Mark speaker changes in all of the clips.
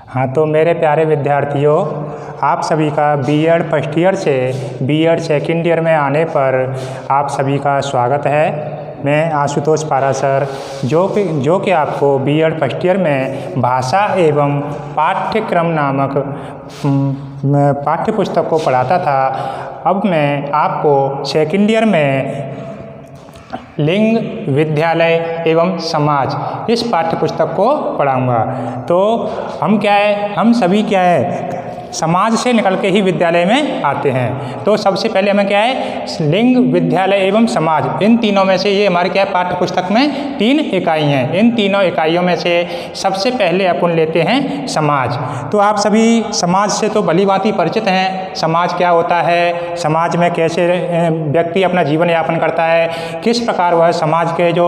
Speaker 1: हाँ, तो मेरे प्यारे विद्यार्थियों, आप सभी का बीएड फर्स्ट ईयर से बीएड सेकंड ईयर में आने पर आप सभी का स्वागत है। मैं आशुतोष पाराशर जो कि आपको बीएड फर्स्ट ईयर में भाषा एवं पाठ्यक्रम नामक पाठ्य पुस्तक को पढ़ाता था। अब मैं आपको सेकंड ईयर में लिंग, विद्यालय एवं समाज इस पाठ्य पुस्तक को पढ़ाऊँगा। तो हम सभी क्या है, समाज से निकल के ही विद्यालय में आते हैं। तो सबसे पहले हमें क्या है, लिंग, विद्यालय एवं समाज, इन तीनों में से ये हमारे क्या है, पाठ्य पुस्तक में 3 इकाई हैं। इन तीनों इकाइयों में से सबसे पहले अपन लेते हैं समाज। तो आप सभी समाज से तो भली भांति परिचित हैं। समाज क्या होता है, समाज में कैसे व्यक्ति अपना जीवन यापन करता है, किस प्रकार वह समाज के जो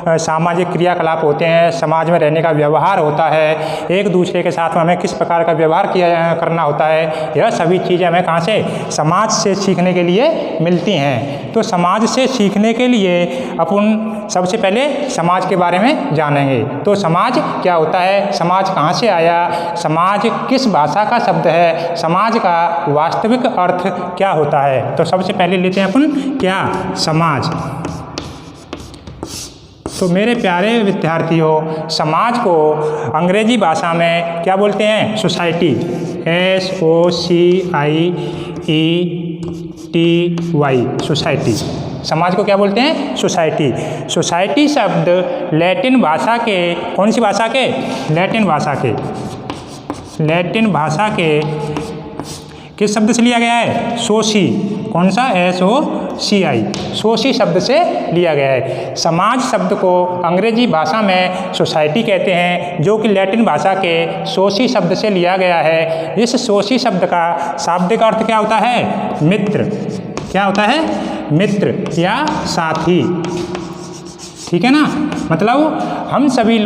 Speaker 1: सामाजिक क्रियाकलाप होते हैं, समाज में रहने का व्यवहार होता है, एक दूसरे के साथ में हमें किस प्रकार का व्यवहार करना होता है, यह सभी चीज़ें हमें कहाँ से, समाज से सीखने के लिए मिलती हैं। तो समाज से सीखने के लिए अपन सबसे पहले समाज के बारे में जानेंगे। तो समाज क्या होता है, समाज कहाँ से आया, समाज किस भाषा का शब्द है, समाज का वास्तविक अर्थ क्या होता है। तो सबसे पहले लेते हैं अपन क्या, समाज। तो मेरे प्यारे विद्यार्थियों, समाज को अंग्रेजी भाषा में क्या बोलते हैं, सोसाइटी, SOCIETY, सोसाइटी। समाज को क्या बोलते हैं, सोसाइटी। सोसाइटी शब्द लैटिन भाषा के, कौन सी भाषा के, लैटिन भाषा के, लैटिन भाषा के किस शब्द से लिया गया है, सोशी, कौन सा, SOCI, सोशी शब्द से लिया गया है। समाज शब्द को अंग्रेजी भाषा में सोसाइटी कहते हैं, जो कि लैटिन भाषा के सोशी शब्द से लिया गया है। इस सोशी शब्द का शाब्दिक अर्थ क्या होता है, मित्र। क्या होता है, मित्र या साथी, ठीक है ना। मतलब हम सभी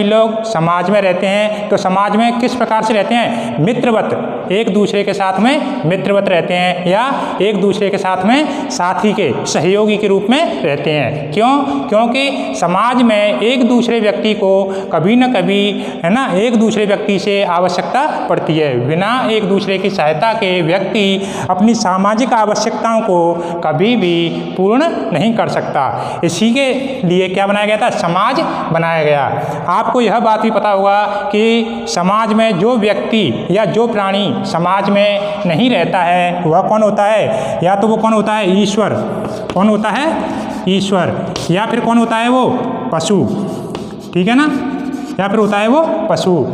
Speaker 1: लोग समाज में रहते हैं। तो समाज में किस प्रकार से रहते हैं, मित्रवत, एक दूसरे के साथ में मित्रवत रहते हैं, या एक दूसरे के साथ में साथी के, सहयोगी के रूप में रहते हैं। क्यों, क्योंकि समाज में एक दूसरे व्यक्ति को कभी न कभी, है ना, एक दूसरे व्यक्ति से आवश्यकता पड़ती है। बिना एक दूसरे की सहायता के व्यक्ति अपनी सामाजिक आवश्यकताओं को कभी भी पूर्ण नहीं कर सकता। इसी के लिए क्या बनाया गया था, समाज बनाया गया। आपको यह बात भी पता होगा कि समाज में जो व्यक्ति या जो प्राणी समाज में नहीं रहता है वह कौन होता है, या तो वो कौन होता है, ईश्वर। कौन होता है, ईश्वर। या फिर कौन होता है, वो पशु, ठीक है ना, या फिर होता है वो पशु।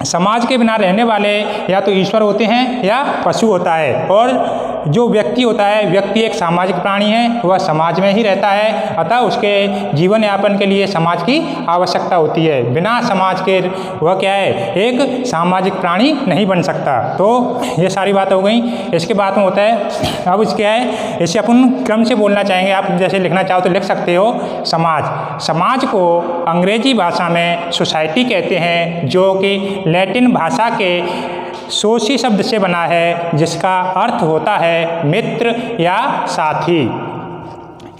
Speaker 1: समाज के बिना रहने वाले या तो ईश्वर होते हैं या पशु होता है। और जो व्यक्ति होता है, व्यक्ति एक सामाजिक प्राणी है, वह समाज में ही रहता है, अतः उसके जीवन यापन के लिए समाज की आवश्यकता होती है। बिना समाज के वह क्या है, एक सामाजिक प्राणी नहीं बन सकता। तो ये सारी बात हो गई। इसके बाद में होता है, अब इस क्या है, इसे अपन क्रम से बोलना चाहेंगे। आप जैसे लिखना चाहो तो लिख सकते हो, समाज। समाज को अंग्रेजी भाषा में सोसाइटी कहते हैं, जो कि लैटिन भाषा के सोशी शब्द से बना है, जिसका अर्थ होता है मित्र या साथी।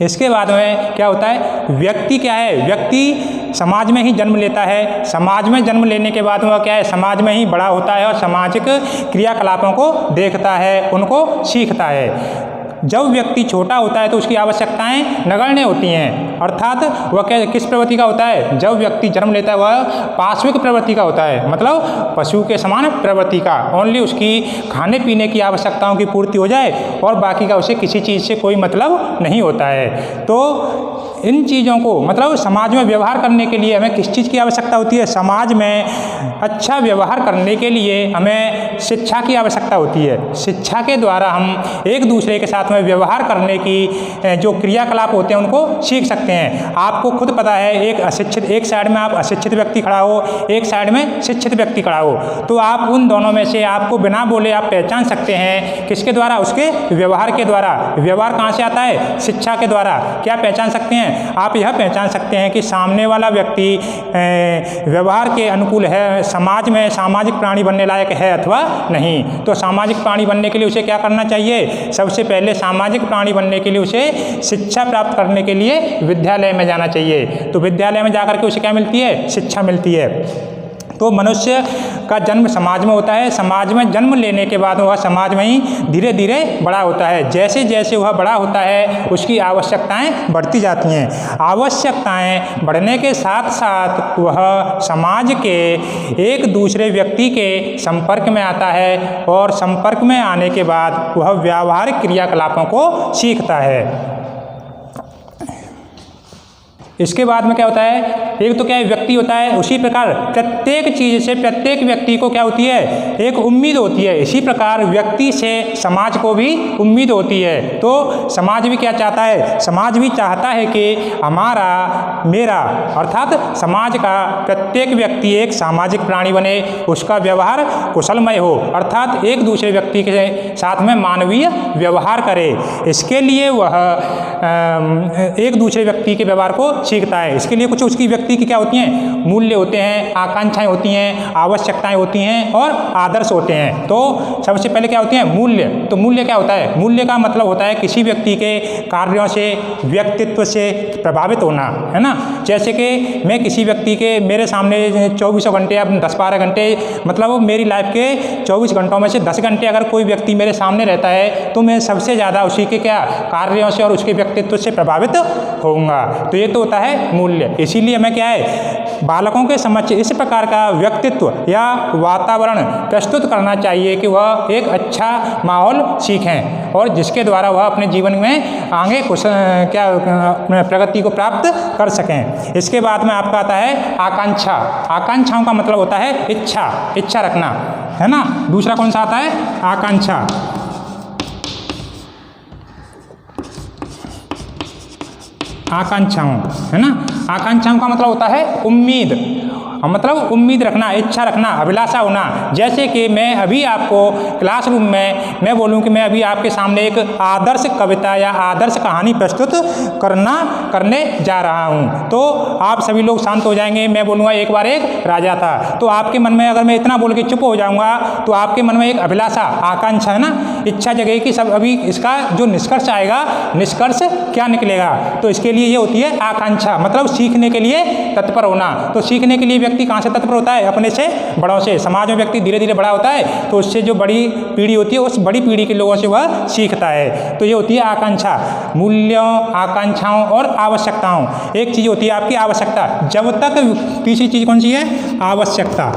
Speaker 1: इसके बाद में क्या होता है, व्यक्ति क्या है, व्यक्ति समाज में ही जन्म लेता है। समाज में जन्म लेने के बाद वह क्या है, समाज में ही बड़ा होता है और सामाजिक क्रियाकलापों को देखता है, उनको सीखता है। जब व्यक्ति छोटा होता है तो उसकी आवश्यकताएं नगण्य होती हैं, अर्थात वह किस प्रवृत्ति का होता है, जब व्यक्ति जन्म लेता है वह पाश्विक प्रवृत्ति का होता है, मतलब पशु के समान प्रवृत्ति का। ओनली उसकी खाने पीने की आवश्यकताओं की पूर्ति हो जाए और बाकी का उसे किसी चीज़ से कोई मतलब नहीं होता है। तो इन चीज़ों को, मतलब समाज में व्यवहार करने के लिए हमें किस चीज़ की आवश्यकता होती है, समाज में अच्छा व्यवहार करने के लिए हमें शिक्षा की आवश्यकता होती है। शिक्षा के द्वारा हम एक दूसरे के साथ में व्यवहार करने की जो क्रियाकलाप होते हैं उनको सीख सकते हैं। आपको खुद पता है, एक साइड में आप अशिक्षित व्यक्ति खड़ा हो, एक साइड में शिक्षित व्यक्ति खड़ा हो, तो आप उन दोनों में से आपको बिना बोले आप पहचान सकते हैं, किसके द्वारा, उसके व्यवहार के द्वारा। व्यवहार कहाँ से आता है, शिक्षा के द्वारा। क्या पहचान सकते हैं, आप यह पहचान सकते हैं कि सामने वाला व्यक्ति व्यवहार के अनुकूल है, समाज में सामाजिक प्राणी बनने लायक है अथवा नहीं। तो सामाजिक प्राणी बनने के लिए उसे क्या करना चाहिए, सबसे पहले सामाजिक प्राणी बनने के लिए उसे शिक्षा प्राप्त करने के लिए विद्यालय में जाना चाहिए। तो विद्यालय में जाकर के उसे क्या मिलती है, शिक्षा मिलती है। तो मनुष्य का जन्म समाज में होता है, समाज में जन्म लेने के बाद वह समाज में ही धीरे धीरे बड़ा होता है। जैसे जैसे वह बड़ा होता है उसकी आवश्यकताएं बढ़ती जाती हैं। आवश्यकताएं बढ़ने के साथ साथ वह समाज के एक दूसरे व्यक्ति के संपर्क में आता है और संपर्क में आने के बाद वह व्यावहारिक क्रियाकलापों को सीखता है। इसके बाद में क्या होता है, एक तो क्या है व्यक्ति होता है, उसी प्रकार प्रत्येक चीज़ से प्रत्येक व्यक्ति को क्या होती है, एक उम्मीद होती है। इसी प्रकार व्यक्ति से समाज को भी उम्मीद होती है। तो समाज भी क्या चाहता है, समाज भी चाहता है कि हमारा मेरा अर्थात समाज का प्रत्येक व्यक्ति एक सामाजिक प्राणी बने, उसका व्यवहार कुशलमय हो, अर्थात एक दूसरे व्यक्ति के साथ में मानवीय व्यवहार करे। इसके लिए वह एक दूसरे व्यक्ति के व्यवहार को सीखता है। इसके लिए कुछ उसकी व्यक्ति की क्या होती हैं, मूल्य होते हैं, आकांक्षाएं होती हैं, आवश्यकताएं होती हैं और आदर्श होते हैं। तो सबसे पहले क्या होती हैं, मूल्य। तो मूल्य क्या होता है, मूल्य का मतलब होता है किसी व्यक्ति के कार्यों से, व्यक्तित्व से प्रभावित होना, है ना। जैसे कि मैं किसी व्यक्ति के मेरे सामने 24 घंटे या 10-12 घंटे मतलब मेरी लाइफ के 24 घंटों में से 10 घंटे अगर कोई व्यक्ति मेरे सामने रहता है तो मैं सबसे ज़्यादा उसी के क्या कार्यों से और उसके व्यक्तित्व से प्रभावित होऊंगा। तो ये तो होता है मूल्य। इसीलिए मैं क्या है, बालकों के समक्ष इस प्रकार का व्यक्तित्व या वातावरण प्रस्तुत करना चाहिए कि वह एक अच्छा माहौल सीखें और जिसके द्वारा वह अपने जीवन में आगे कुछ क्या प्रगति को प्राप्त कर सकें। इसके बाद में आपका आता है आकांक्षा। आकांक्षाओं का मतलब होता है इच्छा, इच्छा रखना, है ना। दूसरा कौन सा आता है, आकांक्षा। आकांक्षाओं, है ना। आकांक्षाओं का मतलब होता है उम्मीद, मतलब उम्मीद रखना, इच्छा रखना, अभिलाषा होना। जैसे कि मैं अभी आपको क्लासरूम में मैं बोलूं कि मैं अभी आपके सामने एक आदर्श कविता या आदर्श कहानी प्रस्तुत करने जा रहा हूं। तो आप सभी लोग शांत हो जाएंगे। मैं बोलूँगा एक बार एक राजा था। तो आपके मन में अगर मैं इतना बोल के चुप हो जाऊँगा तो आपके मन में एक अभिलाषा, आकांक्षा, है ना, इच्छा जगेगी कि सब अभी इसका जो निष्कर्ष आएगा, निष्कर्ष क्या निकलेगा। तो इसके लिए ये होती है आकांक्षा, मतलब सीखने के लिए तत्पर होना। तो सीखने के लिए व्यक्ति कहाँ से तत्पर होता है, अपने से बड़ों से। समाज में व्यक्ति धीरे धीरे बड़ा होता है तो उससे जो बड़ी पीढ़ी होती है उस बड़ी पीढ़ी के लोगों से वह सीखता है। तो ये होती है आकांक्षा। मूल्यों, आकांक्षाओं और आवश्यकताओं। एक चीज़ होती है आपकी आवश्यकता, जब तक तीसरी चीज़ कौन सी है, आवश्यकता।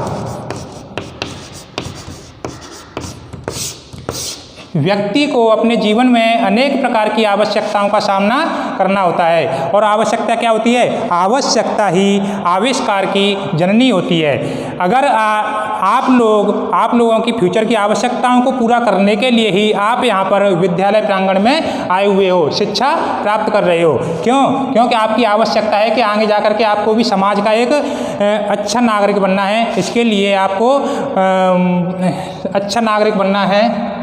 Speaker 1: व्यक्ति को अपने जीवन में अनेक प्रकार की आवश्यकताओं का सामना करना होता है और आवश्यकता क्या होती है, आवश्यकता ही आविष्कार की जननी होती है। अगर आप लोगों की फ्यूचर की आवश्यकताओं को पूरा करने के लिए ही आप यहाँ पर विद्यालय प्रांगण में आए हुए हो, शिक्षा प्राप्त कर रहे हो। क्योंकि आपकी आवश्यकता है कि आगे जाकर के आपको भी समाज का एक अच्छा नागरिक बनना है। इसके लिए आपको अच्छा नागरिक बनना है।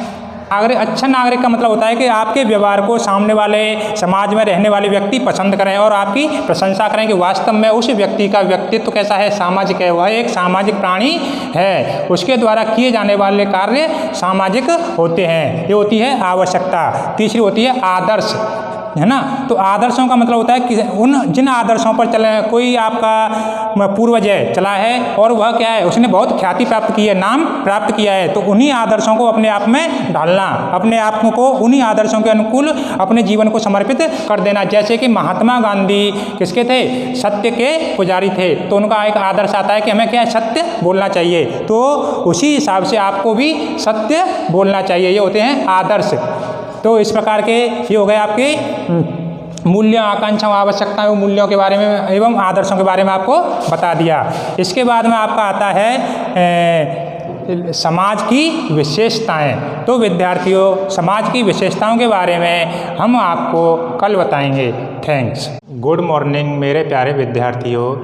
Speaker 1: अगर अच्छा नागरिक का मतलब होता है कि आपके व्यवहार को सामने वाले समाज में रहने वाले व्यक्ति पसंद करें और आपकी प्रशंसा करें कि वास्तव में उस व्यक्ति का व्यक्तित्व कैसा है, सामाजिक है, वह एक सामाजिक प्राणी है, उसके द्वारा किए जाने वाले कार्य सामाजिक होते हैं। ये होती है आवश्यकता। तीसरी होती है आदर्श, है ना। तो आदर्शों का मतलब होता है कि जिन आदर्शों पर चले, कोई आपका पूर्वज है चला है और वह क्या है, उसने बहुत ख्याति प्राप्त की है, नाम प्राप्त किया है, तो उन्हीं आदर्शों को अपने आप में ढालना, अपने आप को उन्हीं आदर्शों के अनुकूल अपने जीवन को समर्पित कर देना। जैसे कि महात्मा गांधी किसके थे, सत्य के पुजारी थे। तो उनका एक आदर्श आता है कि हमें क्या है, सत्य बोलना चाहिए। तो उसी हिसाब से आपको भी सत्य बोलना चाहिए। ये होते हैं आदर्श। तो इस प्रकार के ये हो गए आपके मूल्य, आकांक्षाओं, आवश्यकताओं, मूल्यों के बारे में एवं आदर्शों के बारे में आपको बता दिया। इसके बाद में आपका आता है समाज की विशेषताएं। तो विद्यार्थियों, समाज की विशेषताओं के बारे में हम आपको कल बताएंगे। थैंक्स। गुड मॉर्निंग मेरे प्यारे विद्यार्थियों।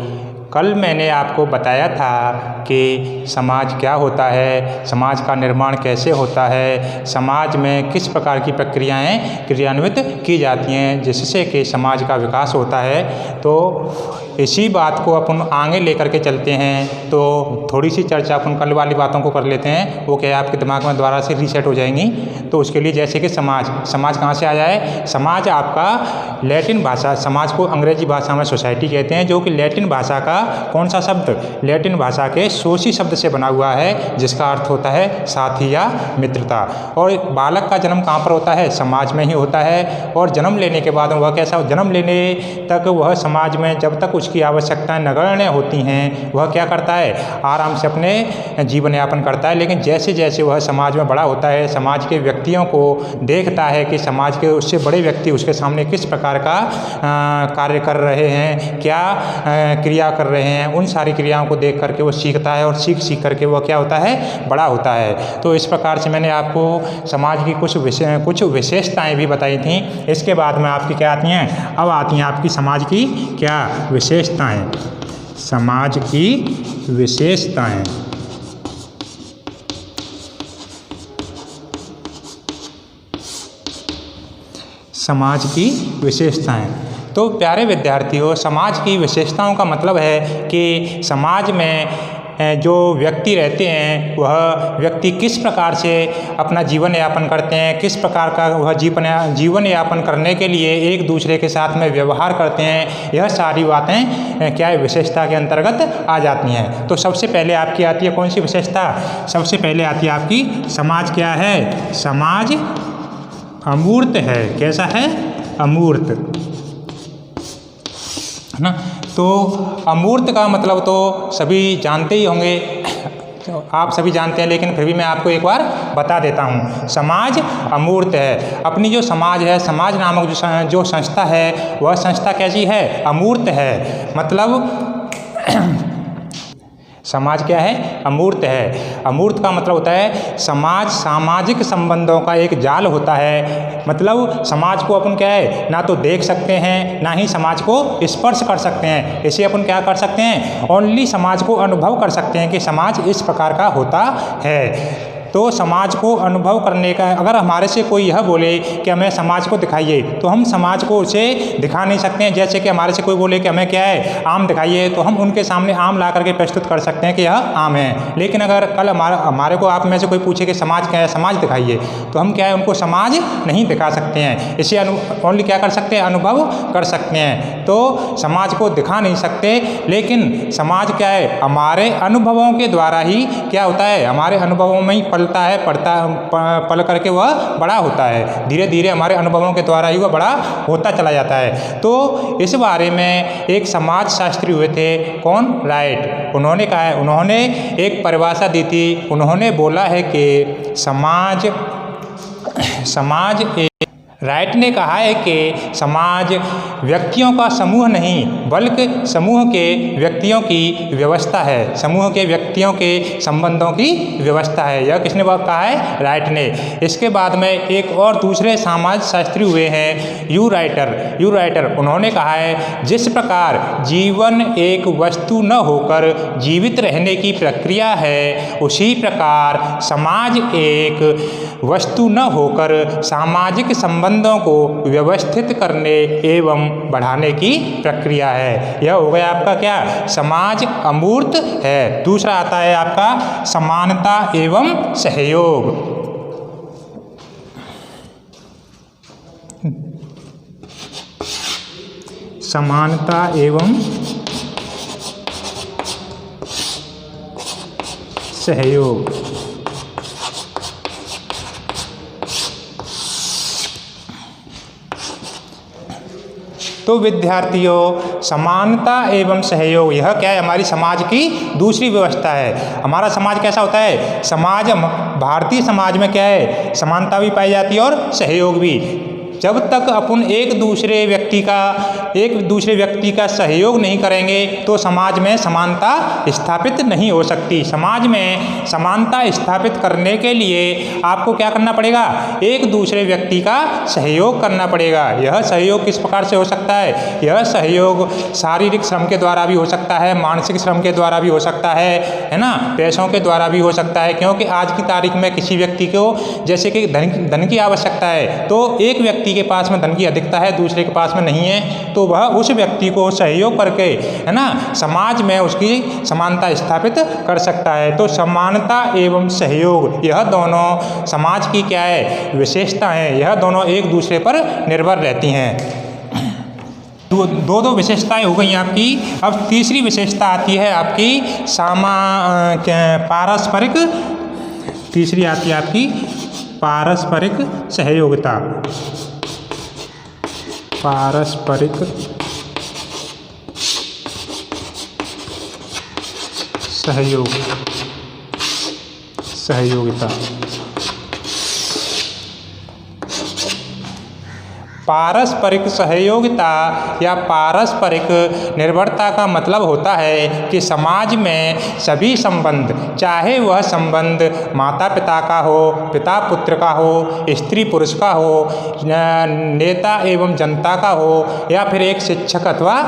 Speaker 1: कल मैंने आपको बताया था कि समाज क्या होता है, समाज का निर्माण कैसे होता है, समाज में किस प्रकार की प्रक्रियाएं क्रियान्वित की जाती हैं जिससे कि समाज का विकास होता है। तो इसी बात को अपन आगे लेकर के चलते हैं। तो थोड़ी सी चर्चा अपन कल वाली बातों को कर लेते हैं, वो क्या आपके दिमाग में दोबारा से रीसेट हो जाएंगी। तो उसके लिए जैसे कि समाज कहाँ से आ जाए, समाज आपका लैटिन भाषा, समाज को अंग्रेजी भाषा में सोसाइटी कहते हैं, जो कि लैटिन भाषा का कौन सा शब्द? लैटिन भाषा के सोशी शब्द से बना हुआ है, जिसका अर्थ होता है साथी या मित्रता। और बालक का जन्म कहाँ पर होता है? समाज में ही होता है। और जन्म लेने के बाद वह कैसा, जन्म लेने तक वह समाज में जब तक उसकी आवश्यकताएं नगण्य होती हैं, वह क्या करता है? आराम से अपने जीवन यापन करता है। लेकिन जैसे जैसे वह समाज में बड़ा होता है, समाज के व्यक्तियों को देखता है कि समाज के उससे बड़े व्यक्ति उसके सामने किस प्रकार का कार्य कर रहे हैं, क्या क्रिया कर रहे हैं, उन सारी क्रियाओं को देख करके वो सीखता है और सीख करके वह क्या होता है? बड़ा होता है। तो इस प्रकार से मैंने आपको समाज की कुछ विशेषताएं भी बताई थी। इसके बाद में आपकी क्या आती हैं? अब आती हैं आपकी समाज की क्या विशेषताएं? समाज की विशेषताएं। समाज की विशेषताएं। तो प्यारे विद्यार्थियों, समाज की विशेषताओं का मतलब है कि समाज में जो व्यक्ति रहते हैं, वह व्यक्ति किस प्रकार से अपना जीवन यापन करते हैं, किस प्रकार का वह जीवन यापन करने के लिए एक दूसरे के साथ में व्यवहार करते हैं, यह सारी बातें क्या है? विशेषता के अंतर्गत आ जाती हैं। तो सबसे पहले आपकी आती है कौन सी विशेषता? सबसे पहले आती है आपकी समाज क्या है? समाज अमूर्त है। कैसा है? अमूर्त, है ना। तो अमूर्त का मतलब तो सभी जानते ही होंगे, आप सभी जानते हैं, लेकिन फिर भी मैं आपको एक बार बता देता हूँ। समाज अमूर्त है। अपनी जो समाज है, समाज नामक जो संस्था है, वह संस्था कैसी है? अमूर्त है। मतलब समाज क्या है? अमूर्त है। अमूर्त का मतलब होता है समाज सामाजिक संबंधों का एक जाल होता है। मतलब समाज को अपन क्या है? ना तो देख सकते हैं, ना ही समाज को स्पर्श कर सकते हैं। इसे अपन क्या कर सकते हैं? ओनली समाज को अनुभव कर सकते हैं कि समाज इस प्रकार का होता है। तो समाज को अनुभव करने का, अगर हमारे से कोई यह बोले कि हमें समाज को दिखाइए, तो हम समाज को उसे दिखा नहीं सकते हैं। जैसे कि हमारे से कोई बोले कि हमें क्या है? आम दिखाइए, तो हम उनके सामने आम ला करके प्रस्तुत कर सकते हैं कि यह आम है। लेकिन अगर कल हमारे को आप में से कोई पूछे कि समाज क्या है, समाज दिखाइए, तो हम क्या है? उनको समाज नहीं दिखा सकते हैं। इसे ओनली क्या कर सकते हैं? अनुभव कर सकते हैं। तो समाज को दिखा नहीं सकते, लेकिन समाज क्या है? हमारे अनुभवों के द्वारा ही क्या होता है? हमारे अनुभवों में ही पल करके वह बड़ा होता है। धीरे धीरे हमारे अनुभवों के द्वारा ही वह बड़ा होता चला जाता है। तो इस बारे में एक समाज शास्त्री हुए थे, कौन? राइट। उन्होंने कहा है, उन्होंने एक परिभाषा दी थी। उन्होंने बोला है कि समाज राइट ने कहा है कि समाज व्यक्तियों का समूह नहीं, बल्कि समूह के व्यक्तियों की व्यवस्था है। समूह के व्यक्तियों के संबंधों की व्यवस्था है। यह किसने कहा है? राइट ने। इसके बाद में एक और दूसरे समाज शास्त्री हुए हैं, यू राइटर। उन्होंने कहा है, जिस प्रकार जीवन एक वस्तु न होकर जीवित रहने की प्रक्रिया है, उसी प्रकार समाज एक वस्तु न होकर सामाजिक संबंधों को व्यवस्थित करने एवं बढ़ाने की प्रक्रिया है। यह हो गया आपका क्या? समाज अमूर्त है। दूसरा आता है आपका समानता एवं सहयोग। समानता एवं सहयोग। तो विद्यार्थियों, समानता एवं सहयोग, यह क्या है? हमारी समाज की दूसरी व्यवस्था है। हमारा समाज कैसा होता है? समाज, भारतीय समाज में क्या है? समानता भी पाई जाती है और सहयोग भी। जब तक अपन एक दूसरे व्यक्ति का सहयोग नहीं करेंगे, तो समाज में समानता स्थापित नहीं हो सकती। समाज में समानता स्थापित करने के लिए आपको क्या करना पड़ेगा? एक दूसरे व्यक्ति का सहयोग करना पड़ेगा। यह सहयोग किस प्रकार से हो सकता है? यह सहयोग शारीरिक श्रम के द्वारा भी हो सकता है, मानसिक श्रम के द्वारा भी हो सकता है ना, पैसों के द्वारा भी हो सकता है। क्योंकि आज की तारीख में किसी व्यक्ति को जैसे कि धन की आवश्यकता है, तो एक व्यक्ति के पास में धन की अधिकता है, दूसरे के पास में नहीं है, तो वह उस व्यक्ति को सहयोग करके, है ना, समाज में उसकी समानता स्थापित कर सकता है। तो समानता एवं सहयोग, यह दोनों समाज की क्या है? विशेषता है। यह दोनों एक दूसरे पर निर्भर रहती हैं। दो विशेषताएं हो गई आपकी। अब तीसरी विशेषता आती है आपकी पारस्परिक। तीसरी आती है आपकी पारस्परिक सहयोगिता। पारस्परिक सहयोगिता। पारस्परिक सहयोगिता या पारस्परिक निर्भरता का मतलब होता है कि समाज में सभी संबंध, चाहे वह संबंध माता पिता का हो, पिता पुत्र का हो, स्त्री पुरुष का हो, नेता एवं जनता का हो, या फिर एक शिक्षक अथवा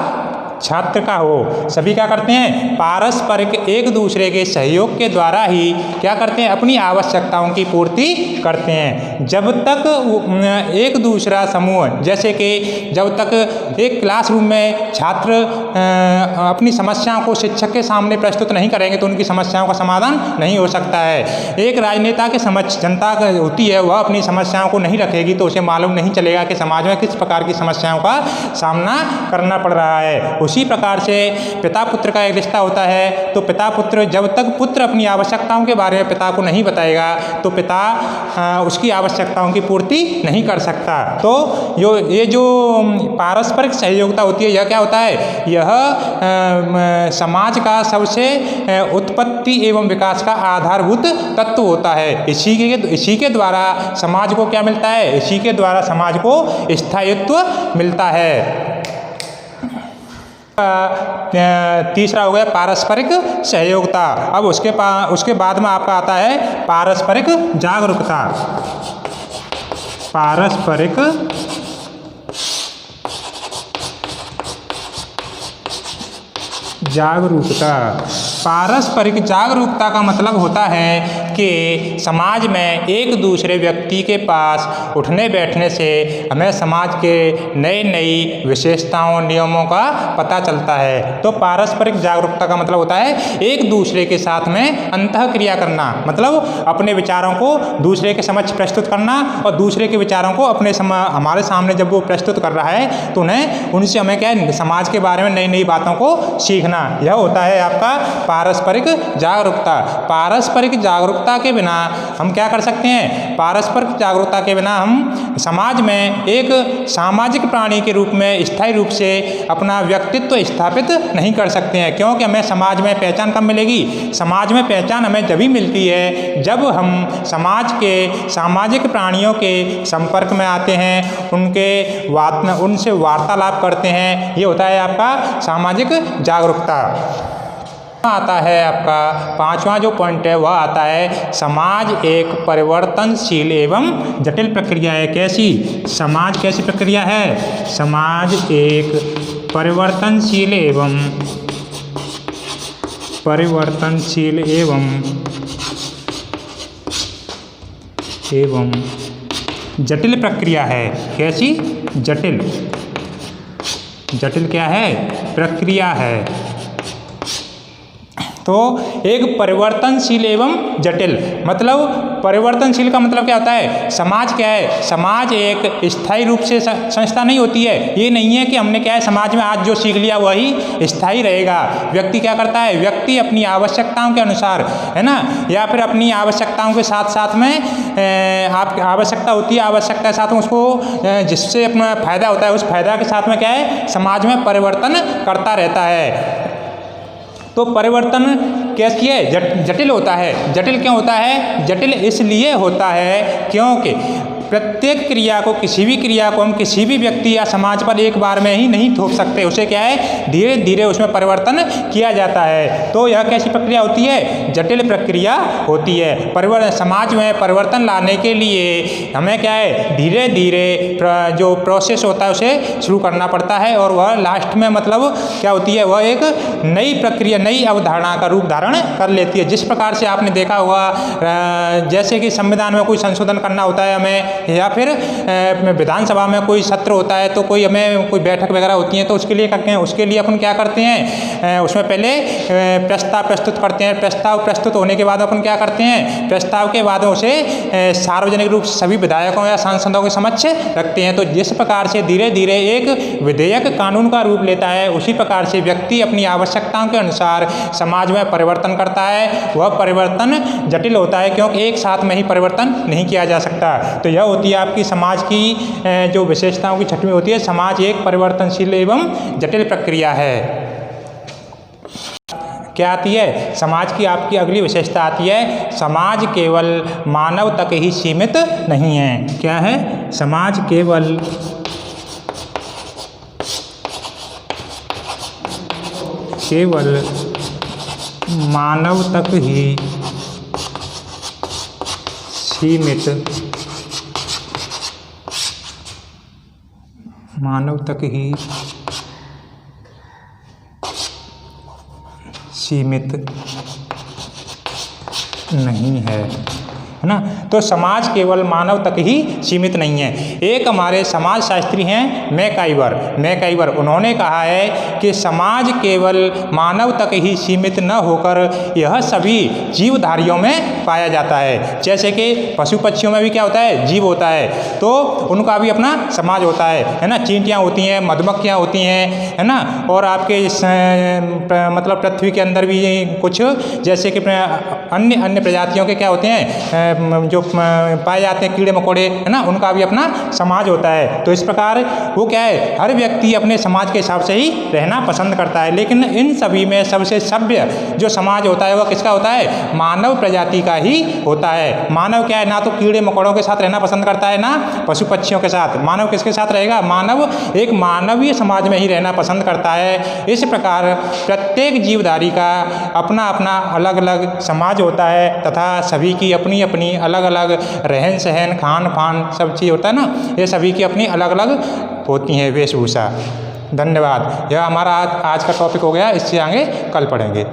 Speaker 1: छात्र का हो, सभी क्या करते हैं, पारस्परिक एक दूसरे के सहयोग के द्वारा ही क्या करते हैं, अपनी आवश्यकताओं की पूर्ति करते हैं। जब तक एक दूसरा समूह, जैसे कि जब तक एक क्लासरूम में छात्र अपनी समस्याओं को शिक्षक के सामने प्रस्तुत नहीं करेंगे तो उनकी समस्याओं का समाधान नहीं हो सकता है। एक राजनेता के जनता होती है, वह अपनी समस्याओं को नहीं रखेगी तो उसे मालूम नहीं चलेगा कि समाज में किस प्रकार की समस्याओं का सामना करना पड़ रहा है। उसी प्रकार से पिता पुत्र का एक रिश्ता होता है, तो पिता पुत्र, जब तक पुत्र अपनी आवश्यकताओं के बारे में पिता को नहीं बताएगा तो पिता उसकी आवश्यकताओं की पूर्ति नहीं कर सकता। तो ये जो पारस्परिक सहयोगिता होती है, यह क्या होता है, यह समाज का सबसे उत्पत्ति एवं विकास का आधारभूत तत्व होता है। इसी के द्वारा समाज को क्या मिलता है, इसी के द्वारा समाज को स्थायित्व मिलता है। तीसरा हो गया पारस्परिक सहयोगिता। अब उसके बाद में आपका आता है पारस्परिक जागरूकता। पारस्परिक जागरूकता। पारस्परिक जागरूकता का मतलब होता है कि समाज में एक दूसरे व्यक्ति के पास उठने बैठने से हमें समाज के नई विशेषताओं, नियमों का पता चलता है। तो पारस्परिक जागरूकता का मतलब होता है एक दूसरे के साथ में अंतःक्रिया करना, मतलब अपने विचारों को दूसरे के समक्ष प्रस्तुत करना और दूसरे के विचारों को हमारे सामने जब वो प्रस्तुत कर रहा है तो उनसे हमें क्या है, समाज के बारे में नई बातों को सीखना। यह होता है आपका पारस्परिक जागरूकता। पारस्परिक जागरूकता के बिना हम क्या कर सकते हैं, पारस्परिक जागरूकता के बिना हम समाज में एक सामाजिक प्राणी के रूप में स्थायी रूप से अपना व्यक्तित्व स्थापित नहीं कर सकते हैं। क्योंकि हमें समाज में पहचान कब मिलेगी, समाज में पहचान हमें जब ही मिलती है जब हम समाज के सामाजिक प्राणियों के संपर्क में आते हैं, उनसे वार्तालाप करते हैं। ये होता है आपका सामाजिक जागरूकता। आता है आपका पांचवा जो पॉइंट है वह आता है समाज एक परिवर्तनशील एवं जटिल प्रक्रिया है। कैसी, समाज कैसी प्रक्रिया है, समाज एक परिवर्तनशील एवं जटिल प्रक्रिया है। कैसी, जटिल क्या है, प्रक्रिया है। तो एक परिवर्तनशील एवं जटिल, मतलब परिवर्तनशील का मतलब क्या होता है, समाज क्या है, समाज एक स्थायी रूप से संस्था नहीं होती है। ये नहीं है कि हमने क्या है समाज में आज जो सीख लिया वही स्थायी रहेगा। व्यक्ति क्या करता है, व्यक्ति अपनी आवश्यकताओं के अनुसार, है ना, या फिर अपनी आवश्यकताओं के साथ साथ में आपकी आवश्यकता होती है, आवश्यकता के साथ में उसको जिससे अपना फायदा होता है उस फायदा के साथ में क्या है समाज में परिवर्तन करता रहता है। तो परिवर्तन कैसी है, जटिल होता है। जटिल क्यों होता है, जटिल इसलिए होता है क्योंकि प्रत्येक क्रिया को, किसी भी क्रिया को हम किसी भी व्यक्ति या समाज पर एक बार में ही नहीं थोप सकते। उसे क्या है, धीरे धीरे उसमें परिवर्तन किया जाता है। तो यह कैसी प्रक्रिया होती है, जटिल प्रक्रिया होती है। समाज में परिवर्तन लाने के लिए हमें क्या है, धीरे धीरे जो प्रोसेस होता है उसे शुरू करना पड़ता है और वह लास्ट में मतलब क्या होती है, वह एक नई प्रक्रिया, नई अवधारणा का रूप धारण कर लेती है। जिस प्रकार से आपने देखा होगा, जैसे कि संविधान में कोई संशोधन करना होता है हमें, या फिर विधानसभा में कोई सत्र होता है तो कोई हमें कोई बैठक वगैरह होती है तो उसके लिए करते हैं, उसके लिए अपन क्या करते हैं, उसमें पहले प्रस्ताव प्रस्तुत करते हैं। प्रस्ताव प्रस्तुत होने के बाद अपन क्या करते हैं, प्रस्ताव के बाद उसे सार्वजनिक रूप से सभी विधायकों या सांसदों के समक्ष रखते हैं। तो जिस प्रकार से धीरे धीरे एक विधेयक कानून का रूप लेता है, उसी प्रकार से व्यक्ति अपनी आवश्यकताओं के अनुसार समाज में परिवर्तन करता है। वह परिवर्तन जटिल होता है क्योंकि एक साथ में ही परिवर्तन नहीं किया जा सकता। तो यह होती है आपकी समाज की जो विशेषताओं की छठवीं होती है, समाज एक परिवर्तनशील एवं जटिल प्रक्रिया है। क्या आती है, समाज की आपकी अगली विशेषता आती है, समाज केवल मानव तक ही सीमित नहीं है। क्या है, समाज केवल मानव तक ही सीमित, मानव तक ही सीमित नहीं है ना। तो समाज केवल मानव तक ही सीमित नहीं है। एक हमारे समाज शास्त्री हैं मैकाइवर, उन्होंने कहा है कि समाज केवल मानव तक ही सीमित न होकर यह सभी जीवधारियों में पाया जाता है। जैसे कि पशु पक्षियों में भी क्या होता है, जीव होता है, तो उनका भी अपना समाज होता है ना। चींटियाँ होती हैं, मधुमक्खियाँ होती हैं, है ना। और आपके मतलब पृथ्वी के अंदर भी कुछ जैसे कि अन्य प्रजातियों के क्या होते हैं, जो पाए जाते हैं कीड़े मकोड़े, है ना, उनका भी अपना समाज होता है। तो इस प्रकार वो क्या है, हर व्यक्ति अपने समाज के हिसाब से ही रहना पसंद करता है। लेकिन इन सभी में सबसे सभ्य जो समाज होता है वह किसका होता है, मानव प्रजाति का ही होता है। मानव क्या है, ना तो कीड़े मकोड़ों के साथ रहना पसंद करता है, ना पशु पक्षियों के साथ। मानव किसके साथ रहेगा, मानव एक मानवीय समाज में ही रहना पसंद करता है। इस प्रकार प्रत्येक जीवधारी का अपना अपना अलग अलग समाज होता है तथा सभी की अपनी अपनी अलग अलग रहन सहन, खान पान सब चीज़ होता है ना, ये सभी की अपनी अलग अलग होती हैं वेशभूषा। धन्यवाद। यह हमारा आज का टॉपिक हो गया, इससे आगे कल पढ़ेंगे।